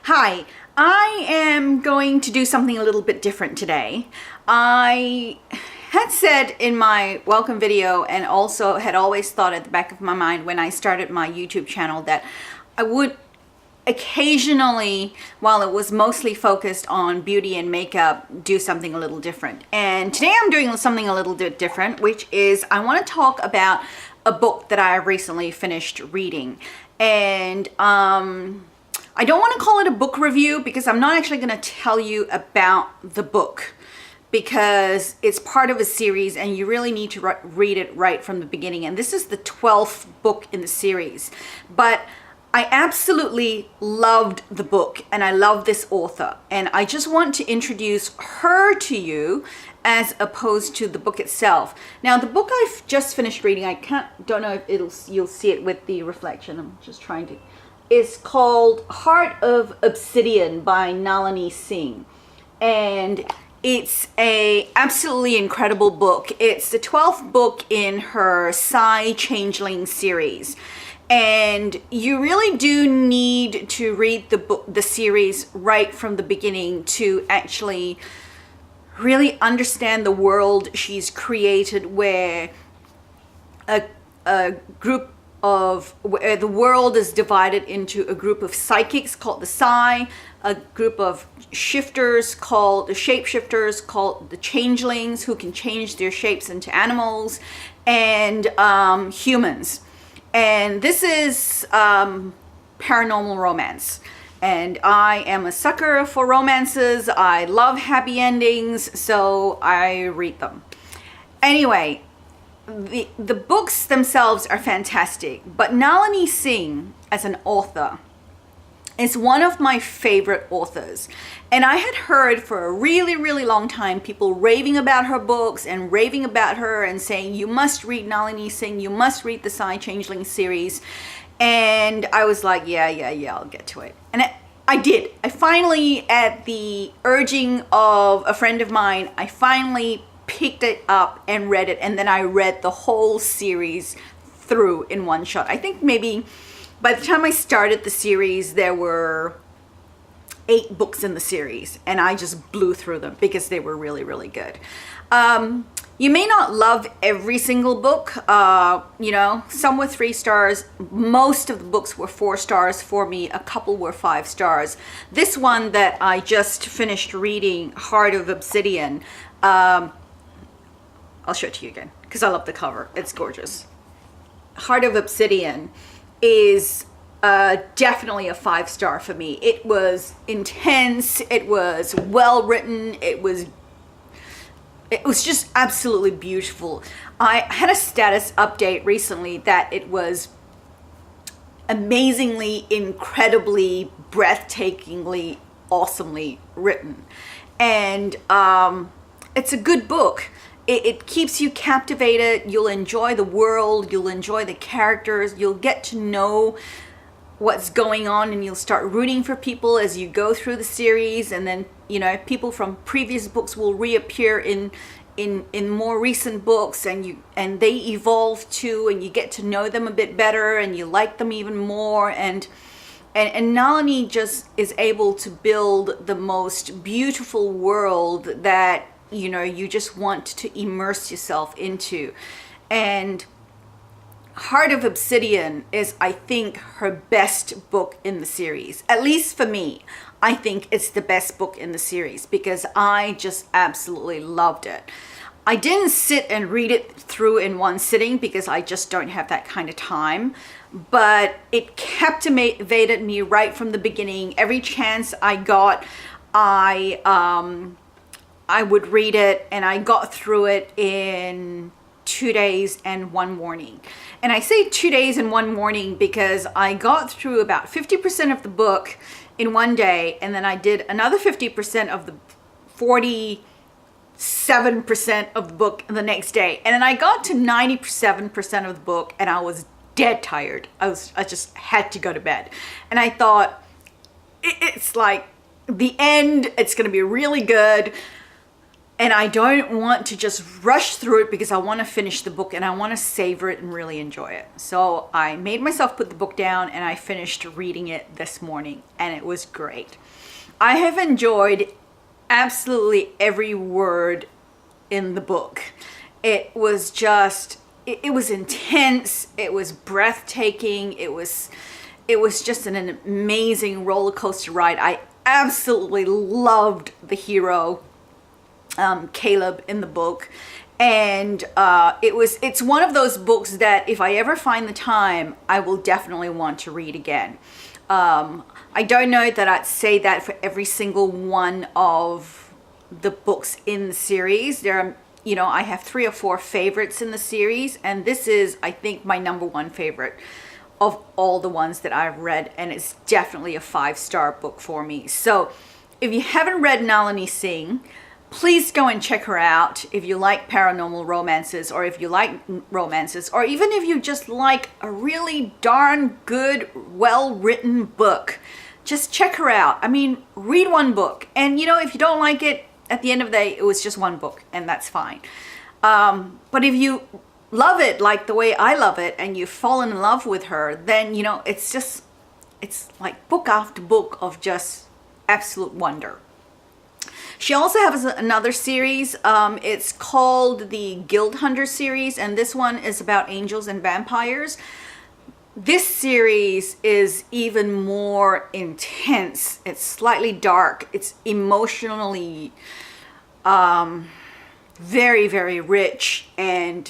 Hi, I am going to do something a little bit different today. I had said in my welcome video, and also had always thought at the back of my mind when I started my YouTube channel, that I would occasionally, while it was mostly focused on beauty and makeup, do something a little different. And today I'm doing something a little bit different, which is I want to talk about a book that I recently finished reading. And I don't want to call it a book review because I'm not actually going to tell you about the book, because it's part of a series and you really need to read it right from the beginning. And this is the 12th book in the series. But I absolutely loved the book and I love this author. And I just want to introduce her to you as opposed to the book itself. Now, the book I've just finished reading, don't know if you'll see it with the reflection. I'm just trying to. It's called Heart of Obsidian by Nalini Singh. And it's a absolutely incredible book. It's the 12th book in her Psy Changeling series. And you really do need to read the series right from the beginning to actually really understand the world she's created, where where the world is divided into a group of psychics called the Psy, a group of shifters called the shapeshifters called the changelings, who can change their shapes into animals, and humans. And this is paranormal romance. And I am a sucker for romances. I love happy endings, so I read them. Anyway, the books themselves are fantastic, but Nalini Singh as an author is one of my favorite authors. And I had heard for a really, really long time people raving about her books and raving about her and saying, you must read Nalini Singh, you must read the Psy Changeling series. And I was like, yeah, I'll get to it. And I did. I finally, at the urging of a friend of mine, I finally picked it up and read it. And then I read the whole series through in one shot. I think maybe by the time I started the series, there were 8 books in the series, and I just blew through them because they were really, really good. You may not love every single book. Some were 3 stars. Most of the books were 4 stars for me. A couple were 5 stars. This one that I just finished reading, Heart of Obsidian, I'll show it to you again because I love the cover. It's gorgeous. Heart of Obsidian is definitely a 5-star for me. It was intense. It was well written. It was just absolutely beautiful. I had a status update recently that it was amazingly, incredibly, breathtakingly, awesomely written. And it's a good book. It keeps you captivated. You'll enjoy the world. You'll enjoy the characters. You'll get to know what's going on, and you'll start rooting for people as you go through the series. And then, people from previous books will reappear in more recent books, and they evolve too, and you get to know them a bit better, and you like them even more. And Nalini just is able to build the most beautiful world that you just want to immerse yourself into. And Heart of Obsidian is, I think, her best book in the series. At least for me, I think it's the best book in the series because I just absolutely loved it. I didn't sit and read it through in one sitting because I just don't have that kind of time, but it captivated me right from the beginning. Every chance I got, I would read it, and I got through it in 2 days and 1 morning. And I say 2 days and 1 morning because I got through about 50% of the book in 1 day, and then I did another 50% of the 47% of the book the next day. And then I got to 97% of the book and I was dead tired. I just had to go to bed. And I thought, it's like the end, it's going to be really good. and I don't want to just rush through it because I want to finish the book and I want to savor it and really enjoy it. So I made myself put the book down and I finished reading it this morning, and it was great. I have enjoyed absolutely every word in the book. It was just, it was intense, it was breathtaking, it was just an amazing roller coaster ride. I absolutely loved the hero, Caleb, in the book, and it's one of those books that if I ever find the time, I will definitely want to read again. I don't know that I'd say that for every single one of the books in the series. There are, I have 3 or 4 favorites in the series, and this is, I think, my number 1 favorite of all the ones that I've read, and it's definitely a 5-star book for me. So if you haven't read Nalini Singh, please go and check her out if you like paranormal romances, or if you like romances, or even if you just like a really darn good, well-written book. Just check her out. I mean, read one book. And, if you don't like it, at the end of the day, it was just one book, and that's fine. But if you love it like the way I love it, and you've fallen in love with her, then, it's like book after book of just absolute wonder. She also has another series. It's called the Guild Hunter series, and this one is about angels and vampires. This series is even more intense. It's slightly dark. It's emotionally very, very rich, and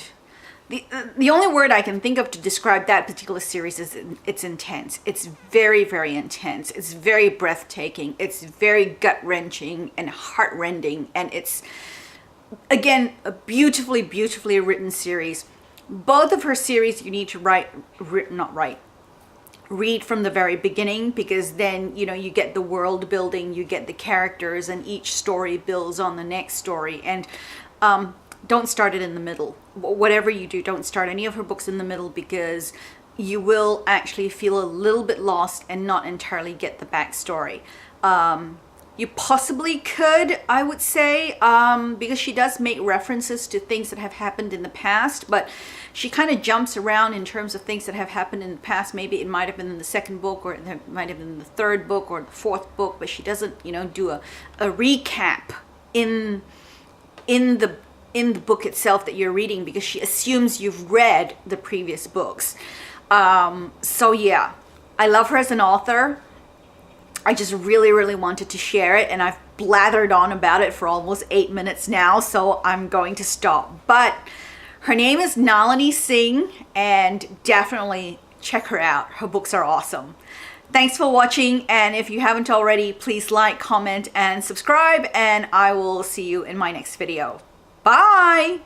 the only word I can think of to describe that particular series is it's intense. It's very, very intense. It's very breathtaking. It's very gut-wrenching and heart-rending. And it's, again, a beautifully, beautifully written series. Both of her series you need to read from the very beginning, because then, you get the world building, you get the characters, and each story builds on the next story. And don't start it in the middle. Whatever you do, don't start any of her books in the middle, because you will actually feel a little bit lost and not entirely get the backstory. You possibly could, I would say, because she does make references to things that have happened in the past, but she kind of jumps around in terms of things that have happened in the past. Maybe it might have been in the 2nd book, or it might have been in the 3rd book or the 4th book, but she doesn't, do a recap in the book itself that you're reading, because she assumes you've read the previous books. So yeah, I love her as an author. I just really, really wanted to share it, and I've blathered on about it for almost 8 minutes now, so I'm going to stop. But her name is Nalini Singh, and definitely check her out. Her books are awesome. Thanks for watching, and if you haven't already, please like, comment, and subscribe, and I will see you in my next video. Bye!